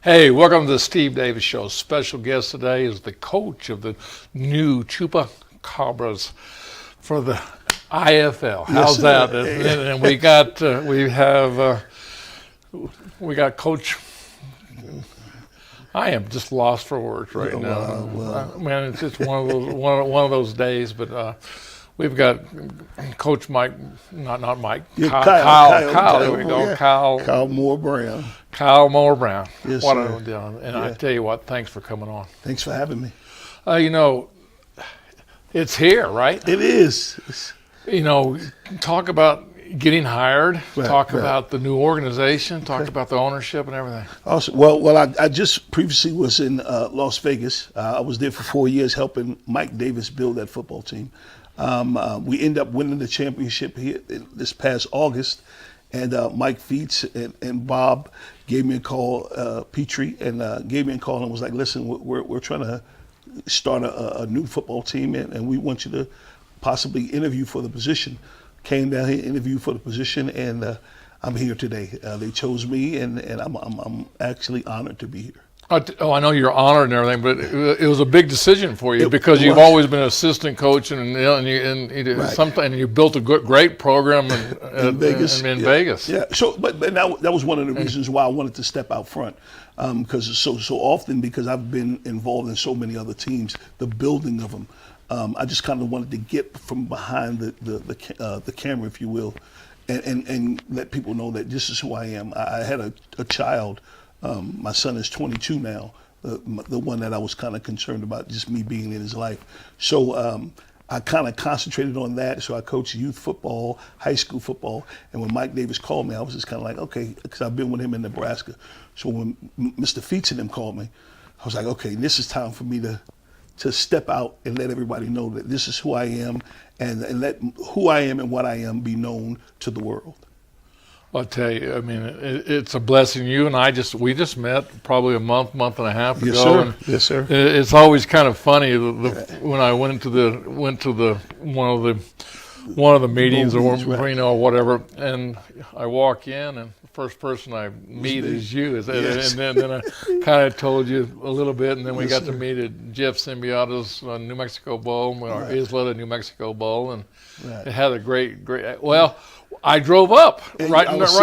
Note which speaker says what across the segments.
Speaker 1: Hey, welcome to the Steve Davis Show. Special guest today is the coach of the new Chupacabras for the IFL. How's that? And we got Coach. I am just lost for words right now. Man, it's just one of those days. But we've got Coach Mike, not Mike.
Speaker 2: Yeah,
Speaker 1: Kyle. There we go.
Speaker 2: Yeah. Kyle Moore Brown.
Speaker 1: Kyle Moore Brown.
Speaker 2: Yes,
Speaker 1: what
Speaker 2: sir.
Speaker 1: I'm doing. And I tell you what, thanks for coming on.
Speaker 2: Thanks for having me.
Speaker 1: It's here, right?
Speaker 2: It is.
Speaker 1: Talk about getting hired,
Speaker 2: Right.
Speaker 1: about the new organization, talk about the ownership and everything.
Speaker 2: Awesome. Well, I just previously was in Las Vegas. I was there for 4 years helping Mike Davis build that football team. We ended up winning the championship here this past August. And Mike Feets and Bob gave me a call, Petrie, and gave me a call and was like, listen, we're trying to start a new football team, and we want you to possibly interview for the position. Came down here, interviewed for the position, and I'm here today. They chose me, and I'm actually honored to be here.
Speaker 1: I know you're honored and everything, but it was a big decision for you because you've always been an assistant coach, and you built a great program in Vegas. Vegas.
Speaker 2: Yeah. So, but that was one of the reasons why I wanted to step out front, because so often because I've been involved in so many other teams, the building of them. I just kind of wanted to get from behind the camera, if you will, and let people know that this is who I am. I had a child. My son is 22 now, the one that I was kind of concerned about, just me being in his life. So I kind of concentrated on that. So I coached youth football, high school football. And when Mike Davis called me, I was just kind of like, okay, because I've been with him in Nebraska. So when Mr. Feets and him called me, I was like, okay, this is time for me to step out and let everybody know that this is who I am, and let who I am and what I am be known to the world.
Speaker 1: I'll tell you, I mean, it's a blessing. You and we just met probably a month and a half ago.
Speaker 2: Yes, sir.
Speaker 1: And
Speaker 2: yes, sir.
Speaker 1: It's always kind of funny when I went to the one of the meetings or whatever, and I walk in and the first person I meet is you.
Speaker 2: Yes.
Speaker 1: And then I kind of told you a little bit, and then we got to meet at Jeff Symbiota's New Mexico Bowl, or Isleta New Mexico Bowl, and it had a great. Well, I drove up right. I was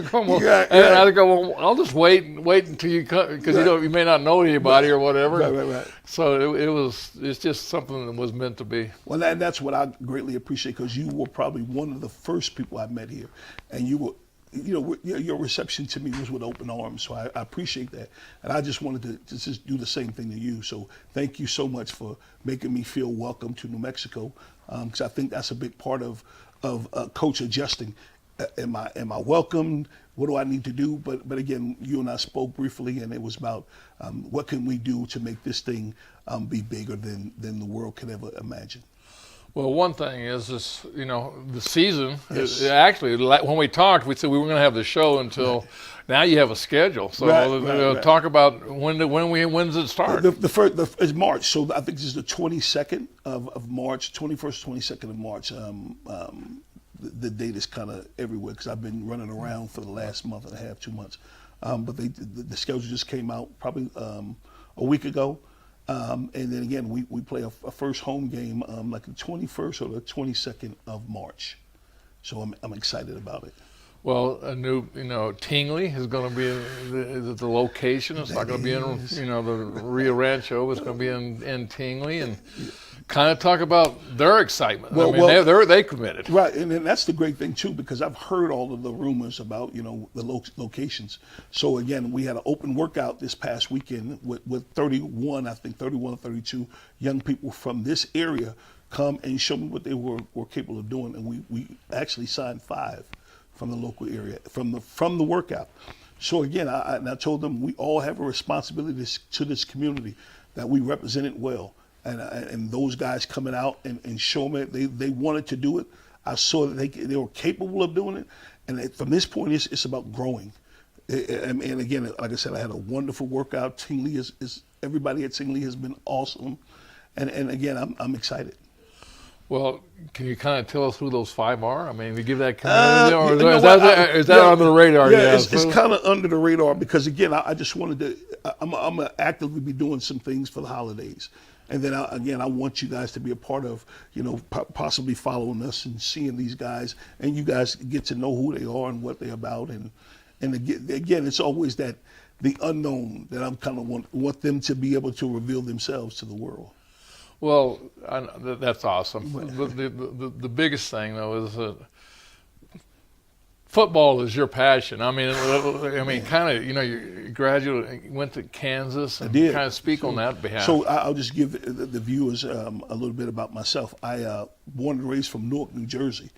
Speaker 1: going, and I go, well, I'll just wait until you come, because you may not know anybody or whatever.
Speaker 2: Right.
Speaker 1: So it's just something that was meant to be.
Speaker 2: Well, that's what I greatly appreciate, because you were probably one of the first people I met here, and you were. Your reception to me was with open arms, so I appreciate that. And I just wanted to just do the same thing to you. So thank you so much for making me feel welcome to New Mexico, because I think that's a big part of coach adjusting. Am I welcomed? What do I need to do? But again, you and I spoke briefly, and it was about what can we do to make this thing be bigger than the world could ever imagine.
Speaker 1: Well, one thing is the season. Yes. Actually, when we talked, we said we were going to have the show until now. You have a schedule, so talk about when does it start?
Speaker 2: The first is March, so I think this is the 22nd of March, 21st, 22nd of March. The date is kind of everywhere because I've been running around for the last month and a half, 2 months. But the schedule just came out probably a week ago. And then again, we play a first home game like the 21st or the 22nd of March. So I'm excited about it.
Speaker 1: Well, a new, Tingley is going to be the location. It's not going to be in, the Rio Rancho. It's going to be in Tingley, and kind of talk about their excitement. They committed.
Speaker 2: Right, and that's the great thing too, because I've heard all of the rumors about, the locations. So again, we had an open workout this past weekend with 31 or 32 young people from this area come and show me what they were capable of doing, and we actually signed 5 from the local area from the workout. So again, I told them we all have a responsibility to this community, that we represent it well. And those guys coming out and showing me they wanted to do it. I saw that they were capable of doing it. And from this point, it's about growing. And again, like I said, I had a wonderful workout. Tingley is everybody at Tingley has been awesome. And again, I'm excited.
Speaker 1: Well, can you kind of tell us who those 5 are? I mean, to give that community, or is that
Speaker 2: yeah,
Speaker 1: under the radar?
Speaker 2: Yeah, it's kind of under the radar because, again, I just wanted to. I'm gonna actively be doing some things for the holidays, and then I want you guys to be a part of, possibly following us and seeing these guys, and you guys get to know who they are and what they're about, and again, it's always that the unknown that I'm kind of want them to be able to reveal themselves to the world.
Speaker 1: Well, that's awesome. The biggest thing, though, is that football is your passion. I mean, kind of, you graduated, went to Kansas, and kind of speak on that behalf.
Speaker 2: So I'll just give the viewers a little bit about myself. I born and raised from Newark, New Jersey.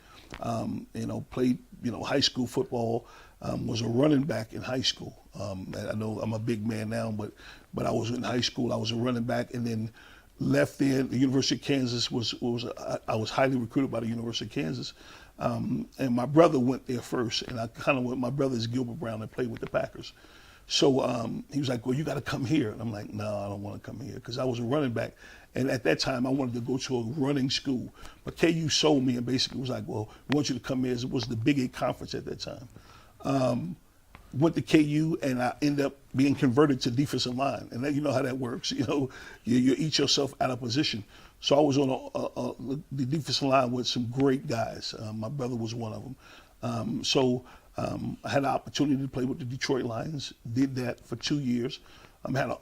Speaker 2: Played high school football. Was a running back in high school. I know I'm a big man now, but I was in high school. I was a running back, and then left there. The University of Kansas I was highly recruited by the University of Kansas, and my brother went there first, and I kind of went. My brother is Gilbert Brown and played with the Packers, so he was like, "Well, you got to come here," and I'm like, "No, I don't want to come here," because I was a running back, and at that time I wanted to go to a running school, but KU sold me and basically was like, "Well, we want you to come here." It was the Big 8 conference at that time. Went to KU, and I ended up being converted to defensive line. And then you know how that works. You eat yourself out of position. So I was on the defensive line with some great guys. My brother was one of them. I had an opportunity to play with the Detroit Lions. Did that for 2 years. Had an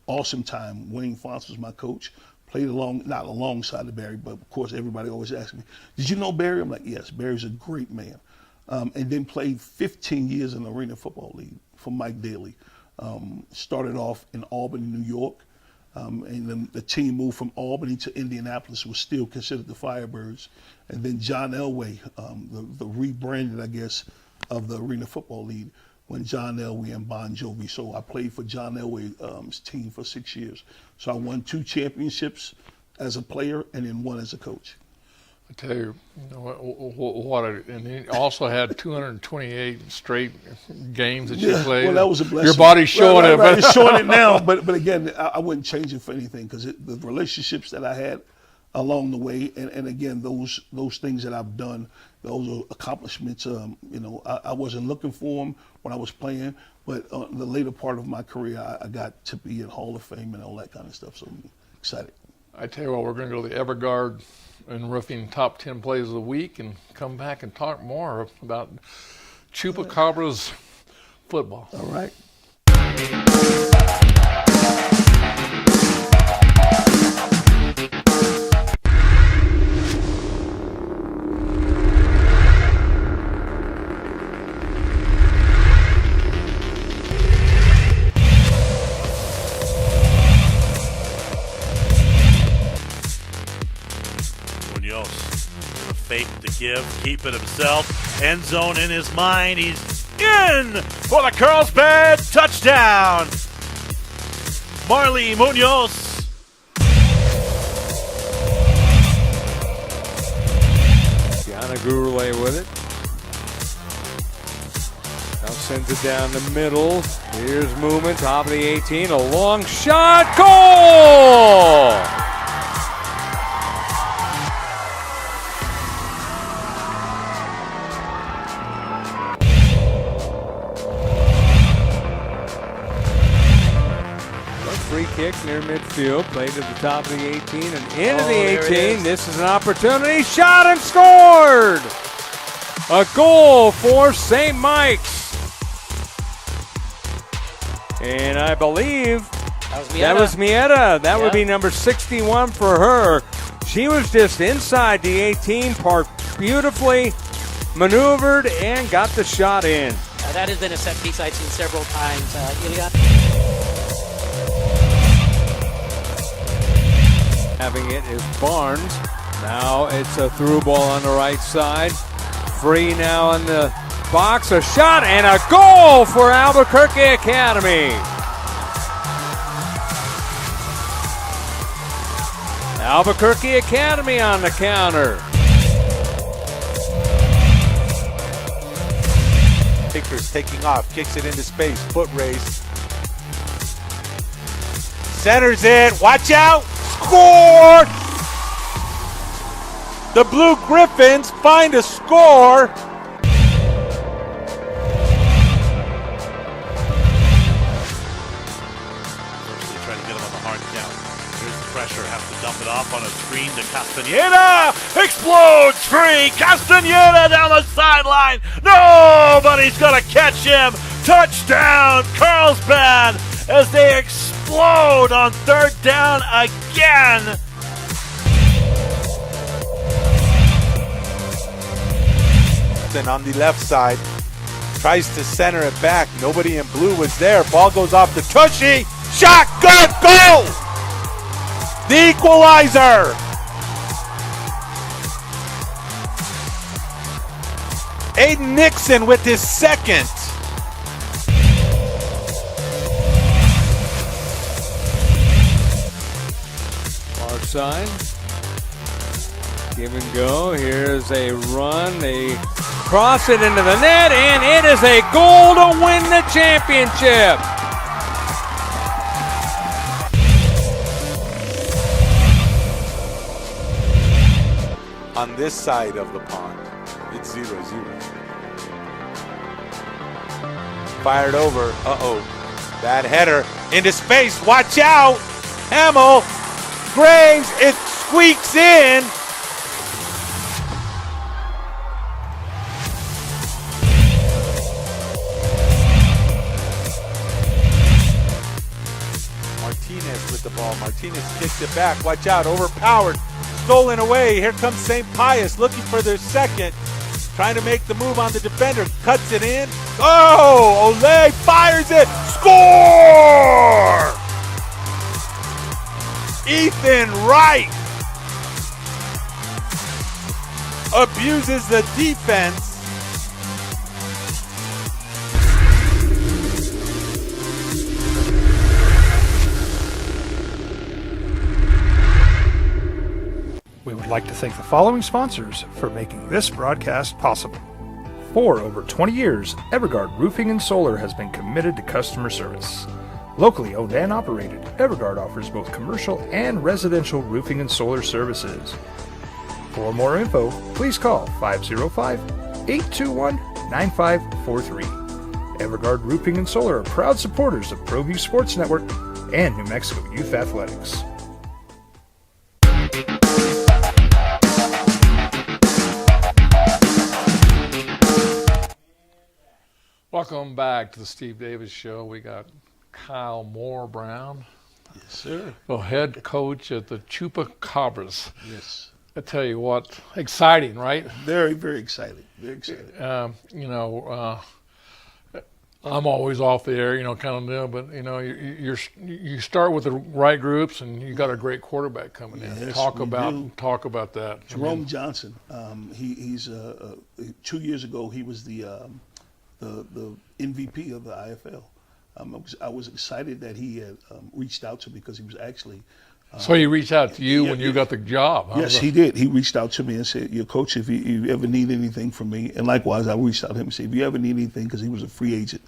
Speaker 2: awesome time. Wayne Fonts was my coach. Played not alongside of Barry, but of course everybody always asks me, "Did you know Barry?" I'm like, "Yes, Barry's a great man." And then played 15 years in the Arena Football League for Mike Daly. Started off in Albany, New York, and then the team moved from Albany to Indianapolis, was still considered the Firebirds. And then John Elway, the rebranded, I guess, of the Arena Football League, when John Elway and Bon Jovi. So I played for John Elway's team for 6 years. So I won 2 championships as a player and then 1 as a coach.
Speaker 1: I tell you, and he also had 228 straight games that you played.
Speaker 2: Well, that was a blessing.
Speaker 1: Your body's showing it.
Speaker 2: Right, it's showing it now, but again, I wouldn't change it for anything because the relationships that I had along the way, and again, those things that I've done, those are accomplishments. I wasn't looking for them when I was playing, but the later part of my career, I got to be in Hall of Fame and all that kind of stuff. So I'm excited.
Speaker 1: I tell you what, we're going to go to the Everguard and Roofing top 10 plays of the week and come back and talk more about Chupacabras football.
Speaker 2: All right.
Speaker 3: Fake the give, keep it himself. End zone in his mind. He's in for the Carlsbad touchdown. Marley Munoz.
Speaker 4: Gianna Gurley with it. Now sends it down the middle. Here's movement, top of the 18. A long shot. Goal! Free kick near midfield, played to the top of the 18 and into the 18. This is an opportunity, shot and scored! A goal for St. Mike's. And I believe that was Mieta. That would be number 61 for her. She was just inside the 18, parked beautifully, maneuvered, and got the shot in.
Speaker 5: That has been a set piece I've seen several times. Ilya.
Speaker 4: Having it is Barnes. Now it's a through ball on the right side. Free now in the box. A shot and a goal for Albuquerque Academy. Albuquerque Academy on the counter.
Speaker 6: Akers taking off, kicks it into space, foot race. Centers it, watch out! Scored! The Blue Griffins find a score.
Speaker 3: Firstly, trying to get him on the hard count. Here's the pressure. Has to dump it off on a screen to Castaneda. Explodes free. Castaneda down the sideline. Nobody's going to catch him. Touchdown, Carlsbad, as they explode on third down again.
Speaker 6: And on the left side, tries to center it back. Nobody in blue was there. Ball goes off the Tushy. Shotgun goal! The equalizer! Aiden Nixon with his second.
Speaker 4: Far side. Give and go. Here's a run. They cross it into the net, and it is a goal to win the championship.
Speaker 6: On this side of the pond, it's 0-0. Fired over. Bad header into space. Watch out. Hamill. Graves. It squeaks in. Martinez with the ball. Martinez kicks it back. Watch out. Overpowered. Stolen away. Here comes St. Pius looking for their second. Trying to make the move on the defender. Cuts it in. Oh! Ole fires it. Score! Ethan Wright abuses the defense.
Speaker 7: We would like to thank the following sponsors for making this broadcast possible. For over 20 years, Evergard Roofing and Solar has been committed to customer service. Locally owned and operated, Evergard offers both commercial and residential roofing and solar services. For more info, please call 505-821-9543. Evergard Roofing and Solar are proud supporters of ProView Sports Network and New Mexico Youth Athletics.
Speaker 1: Welcome back to the Steve Davis Show. We got Kyle Moore Brown,
Speaker 2: Yes, sir.
Speaker 1: the head coach at the Chupacabras.
Speaker 2: Yes.
Speaker 1: I tell you what, exciting, right?
Speaker 2: Very, very excited. Very excited.
Speaker 1: I'm always off the air, kind of new, but you start with the right groups, and you got a great quarterback coming in.
Speaker 2: Yes,
Speaker 1: Talk
Speaker 2: we
Speaker 1: about that.
Speaker 2: Jerome Johnson. He's 2 years ago. He was the MVP of the IFL. I was excited that he had reached out to me because he was actually.
Speaker 1: So he reached out to you when you got the job. Huh?
Speaker 2: Yes, he did. He reached out to me and said, "Your coach, if you ever need anything from me," and likewise, I reached out to him and said, "If you ever need anything," because he was a free agent,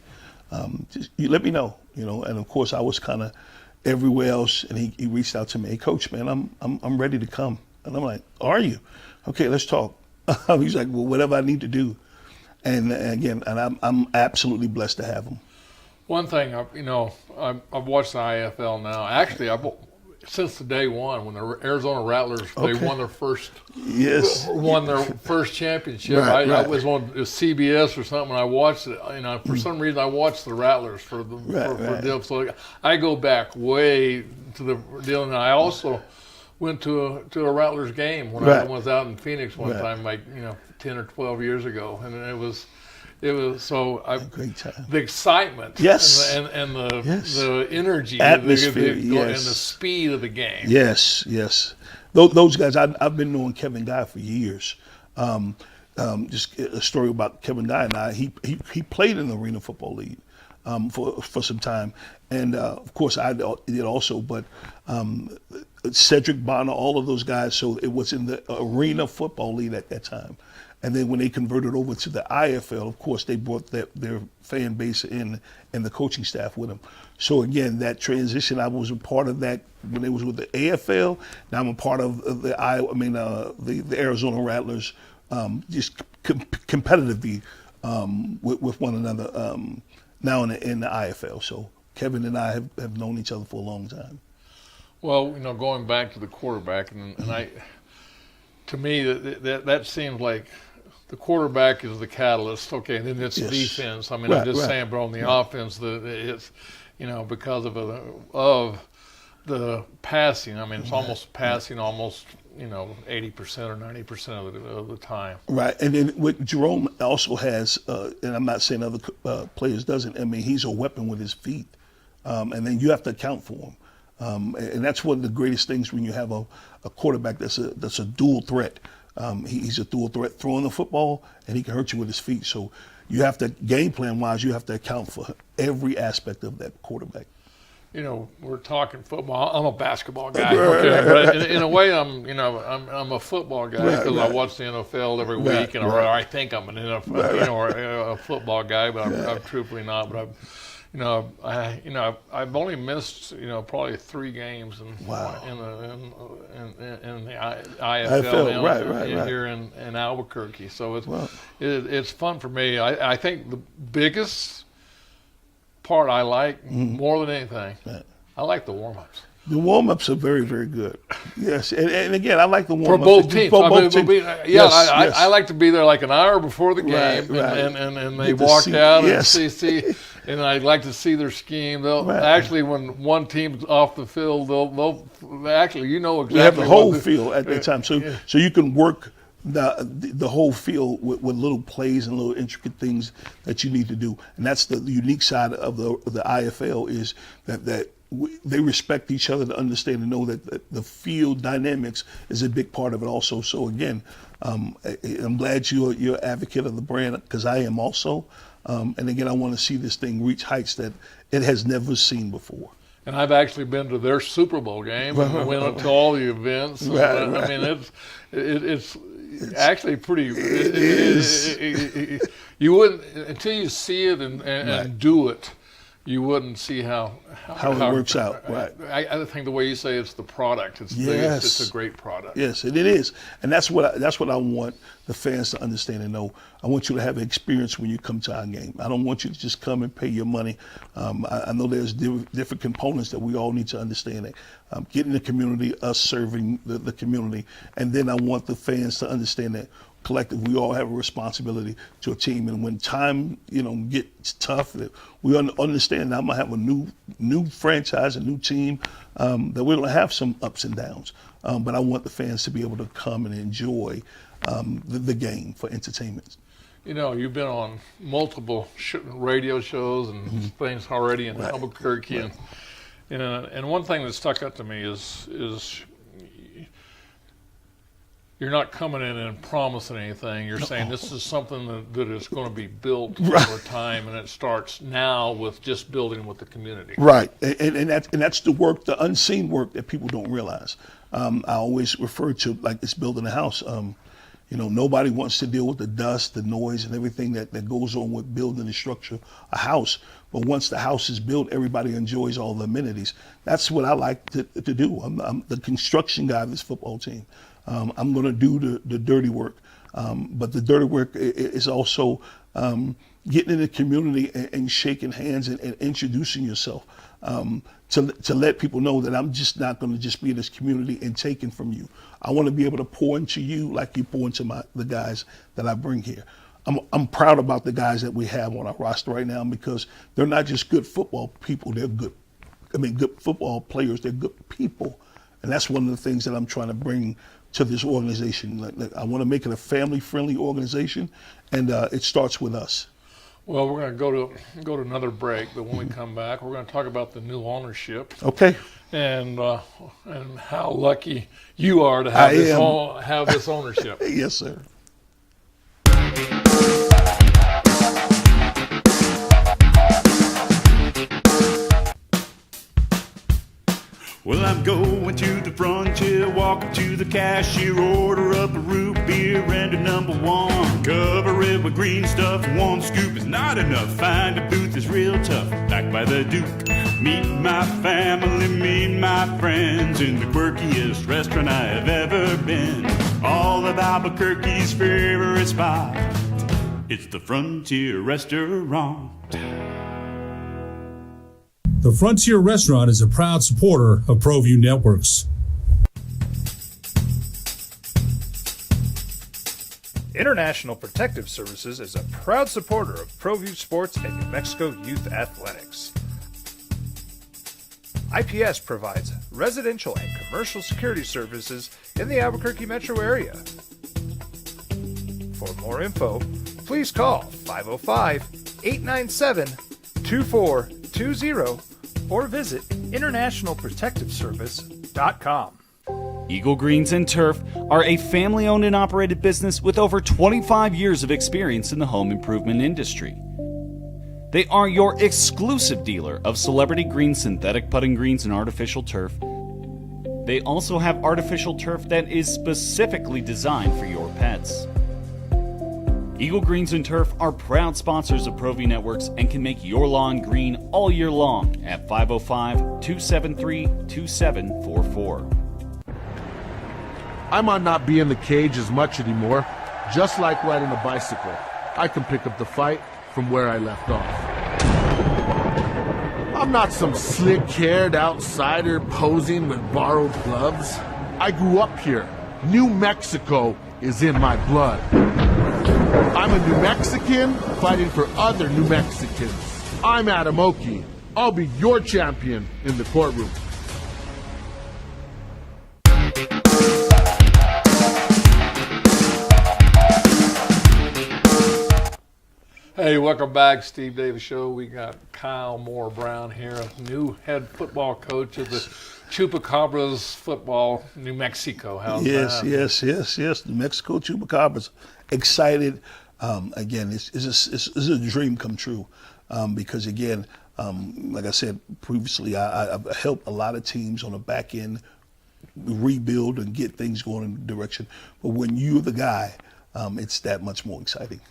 Speaker 2: just you let me know. And of course, I was kind of everywhere else, and he reached out to me, "Hey, coach, man, I'm ready to come," and I'm like, "Are you? Okay, let's talk." He's like, "Well, whatever I need to do," and again, I'm absolutely blessed to have him.
Speaker 1: One thing, I've watched the IFL now. Actually, since the day one when the Arizona Rattlers they won their first championship.
Speaker 2: Right.
Speaker 1: I was on CBS or something, and I watched it. For some reason, I watched the Rattlers for deal. So I go back way to the deal, and I also went to a Rattlers game when I was out in Phoenix one time, 10 or 12 years ago, and it was so a great time. The excitement,
Speaker 2: yes,
Speaker 1: and the energy,
Speaker 2: atmosphere,
Speaker 1: and the speed of the game.
Speaker 2: Yes. Those guys, I've been knowing Kevin Guy for years. Just a story about Kevin Guy and I. He played in the Arena Football League for some time, and of course I did also. But Cedric Bonner, all of those guys. So it was in the Arena Football League at that time. And then when they converted over to the IFL, of course, they brought their fan base in and the coaching staff with them. So again, that transition, I was a part of that when it was with the AFL. Now I'm a part of the Arizona Rattlers, just competitively with one another now in the IFL. So Kevin and I have known each other for a long time.
Speaker 1: Well, going back to the quarterback, and to me, that seems like the quarterback is the catalyst. Okay, and then it's defense. I mean, I'm just saying, but on the offense, it's because of the passing. I mean, it's almost passing almost 80% or 90% of the time.
Speaker 2: Right, and then what Jerome also has, and I'm not saying other players doesn't. I mean, he's a weapon with his feet, and then you have to account for him. And that's one of the greatest things when you have a quarterback that's a dual threat. He's a dual threat throwing the football, and he can hurt you with his feet. So you have to, game plan wise, you have to account for every aspect of that quarterback.
Speaker 1: We're talking football. I'm a basketball guy, okay, but in a way, I'm a football guy because I watch the NFL every week, and or I think I'm an NFL, or a football guy, but I'm truthfully not. But I've only missed probably 3 games in the IFL here in Albuquerque. So it's fun for me. I think the biggest part I like more than anything, I like the warm-ups.
Speaker 2: The warm-ups are very, very good. Yes, and again, I like the warm-ups.
Speaker 1: For both teams.
Speaker 2: Yes.
Speaker 1: I like to be there like an hour before the game, and they walk out and see, and I'd like to see their scheme. They'll actually, when one team's off the field, they'll actually, exactly.
Speaker 2: We have the whole field at that time, so you can work the whole field with little plays and little intricate things that you need to do, and that's the unique side of the IFL is that they respect each other to understand and know that the field dynamics is a big part of it also. So again, I'm glad you're an advocate of the brand because I am also, and again, I want to see this thing reach heights that it has never seen before.
Speaker 1: And I've actually been to their Super Bowl game and went up to all the events. I mean, it's actually pretty.
Speaker 2: It is.
Speaker 1: You wouldn't until you see it and do it. You wouldn't see how
Speaker 2: it works out. Right.
Speaker 1: I think the way you say it's the product. It's a great product.
Speaker 2: Yes, and it is, and that's what I want the fans to understand and know. I want you to have an experience when you come to our game. I don't want you to just come and pay your money. I know there's different components that we all need to understand. Getting the community, us serving the community, and then I want the fans to understand that collectively we all have a responsibility to a team. And when time gets tough, that we understand that I'm gonna have a new franchise, a new team, that we're gonna have some ups and downs. But I want the fans to be able to come and enjoy the game for entertainment.
Speaker 1: You've been on multiple radio shows and things already in Albuquerque, and one thing that stuck out to me is you're not coming in and promising anything. You're saying this is something that is going to be built over time, and it starts now with just building with the community.
Speaker 2: Right, and that's the work, the unseen work that people don't realize. I always refer to like it's building a house. Nobody wants to deal with the dust, the noise, and everything that goes on with building and structure a house. But once the house is built, everybody enjoys all the amenities. That's what I like to do. I'm the construction guy of this football team. I'm going to do the dirty work. But the dirty work is also getting in the community and shaking hands and introducing yourself to let people know that I'm just not going to just be in this community and taking from you. I want to be able to pour into you like you pour into the guys that I bring here. I'm proud about the guys that we have on our roster right now because they're not just good football people. They're good football players. They're good people. And that's one of the things that I'm trying to bring to this organization. I want to make it a family-friendly organization, and it starts with us.
Speaker 1: Well, we're going to go to another break, but when we come back, we're going to talk about the new ownership.
Speaker 2: Okay.
Speaker 1: And how lucky you are to have this ownership.
Speaker 2: Yes, sir.
Speaker 8: Well, I'm Going to the frontier, walk up to the cashier, order up a root beer and a number one. Cover it with green stuff, one scoop is not enough. Find a booth is real tough, back by the Duke. Meet my family, meet my friends in the quirkiest restaurant I have ever been. All of Albuquerque's favorite spot, it's the Frontier Restaurant.
Speaker 9: The Frontier Restaurant is a proud supporter of ProView Networks.
Speaker 7: International Protective Services is a proud supporter of ProView Sports and New Mexico Youth Athletics. IPS provides residential and commercial security services in the Albuquerque metro area. For more info, please call 505-897-2420 or visit internationalprotectiveservice.com.
Speaker 10: Eagle Greens and Turf are a family-owned and operated business with over 25 years of experience in the home improvement industry. They are your exclusive dealer of celebrity green, synthetic putting greens, and artificial turf. They also have artificial turf that is specifically designed for your pets. Eagle Greens and Turf are proud sponsors of ProView Networks and can make your lawn green all year long at 505-273-2744.
Speaker 11: I might not be in the cage as much anymore. Just like riding a bicycle, I can pick up the fight from where I left off. I'm not some slick-haired outsider posing with borrowed gloves. I grew up here. New Mexico is in my blood. I'm a New Mexican fighting for other New Mexicans. I'm Adam Oki. I'll be your champion in the courtroom.
Speaker 1: Hey, welcome back, Steve Davis Show. We got Kyle Moore Brown here, new head football coach of the Chupacabras football, New Mexico. How's that?
Speaker 2: Yes. The Mexico Chupacabras. Excited. Again, it's a dream come true because, again, like I said previously, I've helped a lot of teams on the back end rebuild and get things going in a direction. But when you're the guy, it's that much more exciting.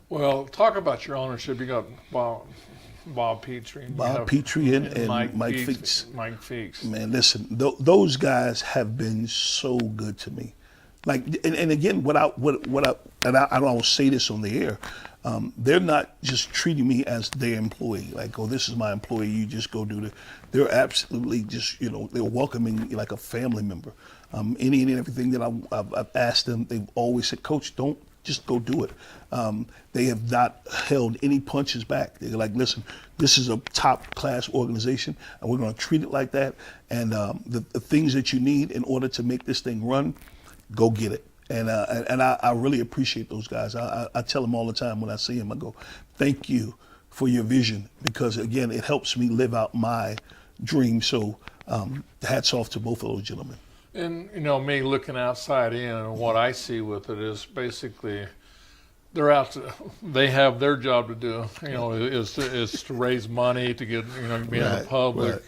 Speaker 1: Well, talk about your ownership. You got Bob Petrie.
Speaker 2: Bob Petrie and Mike Feeks.
Speaker 1: Mike Feeks.
Speaker 2: Man, listen, those guys have been so good to me. Like, and again, I don't say this on the air. They're not just treating me as their employee. Like, oh, this is my employee. You just go do the. They're absolutely just, they're welcoming me like a family member. Any and everything that I've asked them, they've always said, Coach, don't just go do it. They have not held any punches back. They're like, listen, this is a top-class organization, and we're going to treat it like that. And the things that you need in order to make this thing run, go get it. And I really appreciate those guys. I tell them all the time when I see them, I go, thank you for your vision, because, again, it helps me live out my dream. So hats off to both of those gentlemen.
Speaker 1: And, me looking outside in, and what I see with it is basically they're out to, they have their job to do, is to raise money, to get, be in the public,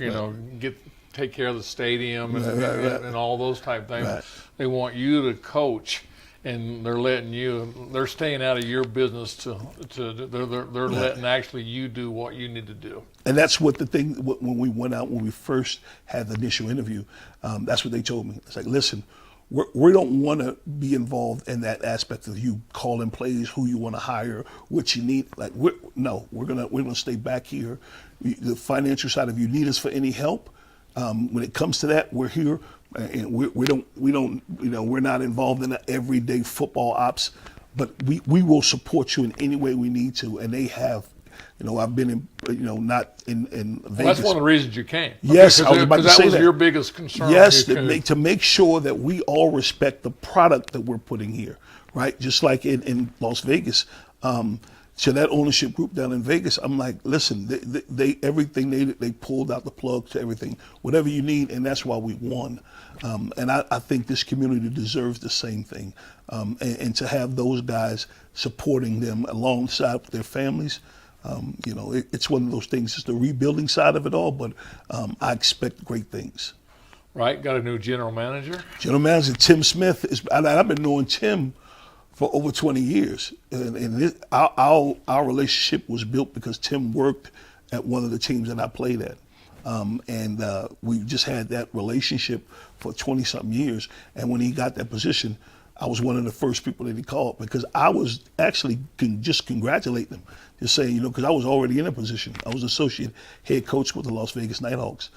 Speaker 1: take care of the stadium and all those type things. Right. They want you to coach, and they're staying out of your business they're letting actually you do what you need to do.
Speaker 2: And that's what when we went out, when we first had the initial interview, that's what they told me. It's like, listen, we don't want to be involved in that aspect of you calling plays, who you want to hire, what you need. Like, we're gonna stay back here. The financial side, if you need us for any help, when it comes to that, we're here, and we're not involved in the everyday football ops, but we will support you in any way we need to. And they have, I've been in, not in Vegas.
Speaker 1: Well, that's one of the reasons you came.
Speaker 2: Yes, I was about to say that.
Speaker 1: That was your biggest concern.
Speaker 2: Yes, to make sure that we all respect the product that we're putting here, right? Just like in Las Vegas. So that ownership group down in Vegas, I'm like, listen, they pulled out the plug to everything, whatever you need, and that's why we won. And I think this community deserves the same thing. And to have those guys supporting them alongside their families, it's one of those things. It's the rebuilding side of it all, but I expect great things.
Speaker 1: Right, got a new general manager.
Speaker 2: General manager Tim Smith I've been knowing Tim for over 20 years, and our relationship was built because Tim worked at one of the teams that I played at, and we just had that relationship for 20-something years. And when he got that position, I was one of the first people that he called, because I was actually just congratulating him, just saying, because I was already in a position. I was associate head coach with the Las Vegas Nighthawks.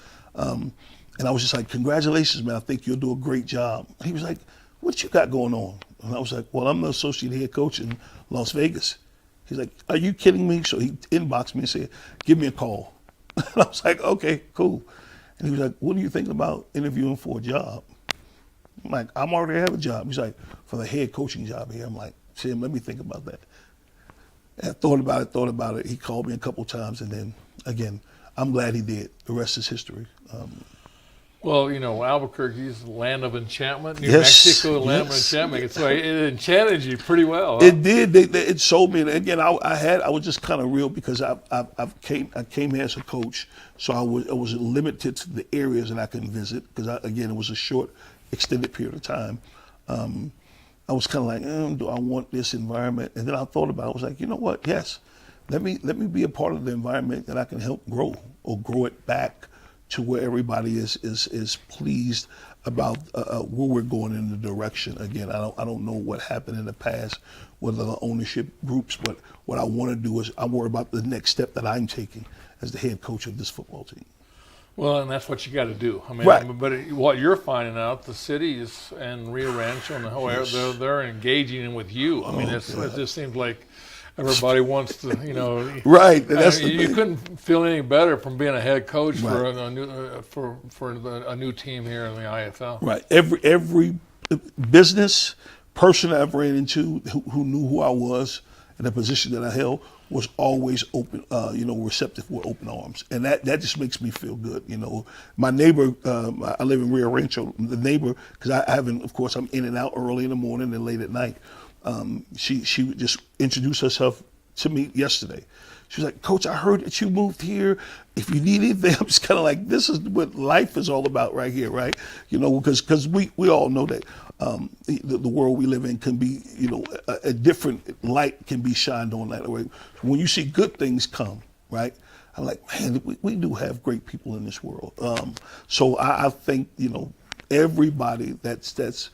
Speaker 2: And I was just like, congratulations, man. I think you'll do a great job. He was like, what you got going on? And I was like, well, I'm the associate head coach in Las Vegas. He's like, are you kidding me? So he inboxed me and said, give me a call. And I was like, okay, cool. And he was like, what are you thinking about interviewing for a job? I'm like, I'm already have a job. He's like, for the head coaching job here. I'm like, Tim, let me think about that. And I thought about it. He called me a couple times, and then, again, I'm glad he did. The rest is history.
Speaker 1: Well, Albuquerque's land of enchantment. New
Speaker 2: Yes,
Speaker 1: Mexico, land of enchantment. So it enchanted you pretty well. Huh?
Speaker 2: It did. It sold me. And again, I was just kind of real, because I came here as a coach, so I was limited to the areas that I can visit, because again, it was a short, extended period of time. I was kind of like, do I want this environment? And then I thought about it. I was like, you know what? Yes, let me be a part of the environment that I can help grow, or grow it back to where everybody is pleased about where we're going in the direction. Again, I don't know what happened in the past with the ownership groups, but what I want to do is I worry about the next step that I'm taking as the head coach of this football team.
Speaker 1: Well, and that's what you got to do. I mean,
Speaker 2: right.
Speaker 1: But what you're finding out, the cities and Rio Rancho and the whole area, they're engaging with you. I mean, it just seems like everybody wants to,
Speaker 2: Right. That's
Speaker 1: you couldn't feel any better from being a head coach for a new team here in the IFL.
Speaker 2: Right. Every business person I ever ran into who knew who I was and the position that I held was always open, receptive with open arms, and that just makes me feel good. My neighbor, I live in Rio Rancho. The neighbor, because I haven't, of course, I'm in and out early in the morning and late at night. She just introduced herself to me yesterday. She was like, Coach, I heard that you moved here. If you need anything, I'm just kind of like, this is what life is all about right here, right? Because we all know that the world we live in can be, a different light can be shined on that way. When you see good things come, right? I'm like, man, we do have great people in this world. So I think, everybody that's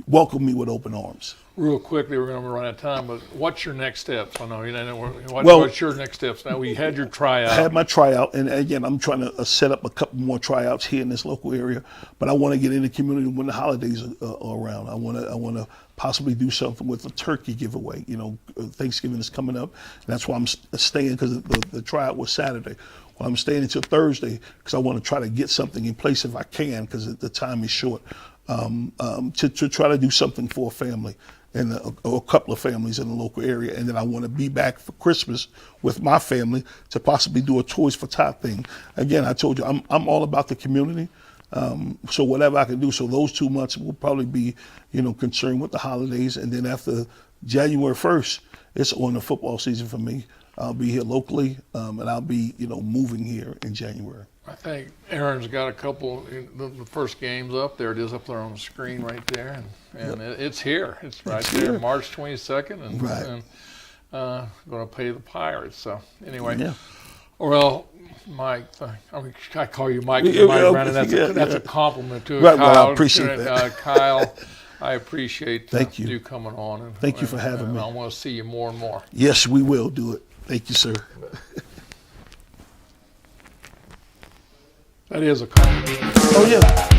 Speaker 2: welcome me with open arms.
Speaker 1: Real quickly, we're going to run out of time, but what's your next steps? I know what's your next steps now? We had your tryout.
Speaker 2: I had my tryout, and again, I'm trying to set up a couple more tryouts here in this local area. But I want to get in the community when the holidays are around. I want to possibly do something with a turkey giveaway. Thanksgiving is coming up, and that's why I'm staying, because the tryout was Saturday. Well, I'm staying until Thursday because I want to try to get something in place if I can, because the time is short. To try to do something for a family and a couple of families in the local area, and then I want to be back for Christmas with my family to possibly do a Toys for Tot thing. Again, I told you I'm all about the community, so whatever I can do. So those 2 months will probably be concerned with the holidays, and then after January 1st, it's on the football season for me. I'll be here locally, and I'll be moving here in January.
Speaker 1: I think Aaron's got a couple, the first game's up there. It is up there on the screen right there. And it's here. It's right there, here. March 22nd. And,
Speaker 2: right.
Speaker 1: and going to play the Pirates. So, anyway.
Speaker 2: Yeah.
Speaker 1: Well, Mike, I call you Mike. Brandon. That's a compliment to Kyle.
Speaker 2: Well, I appreciate that.
Speaker 1: Kyle, I appreciate you coming on. And,
Speaker 2: Thank you for having me.
Speaker 1: I want to see you more and more.
Speaker 2: Yes, we will do it. Thank you, sir.
Speaker 1: That is a compliment.
Speaker 2: Oh, yeah.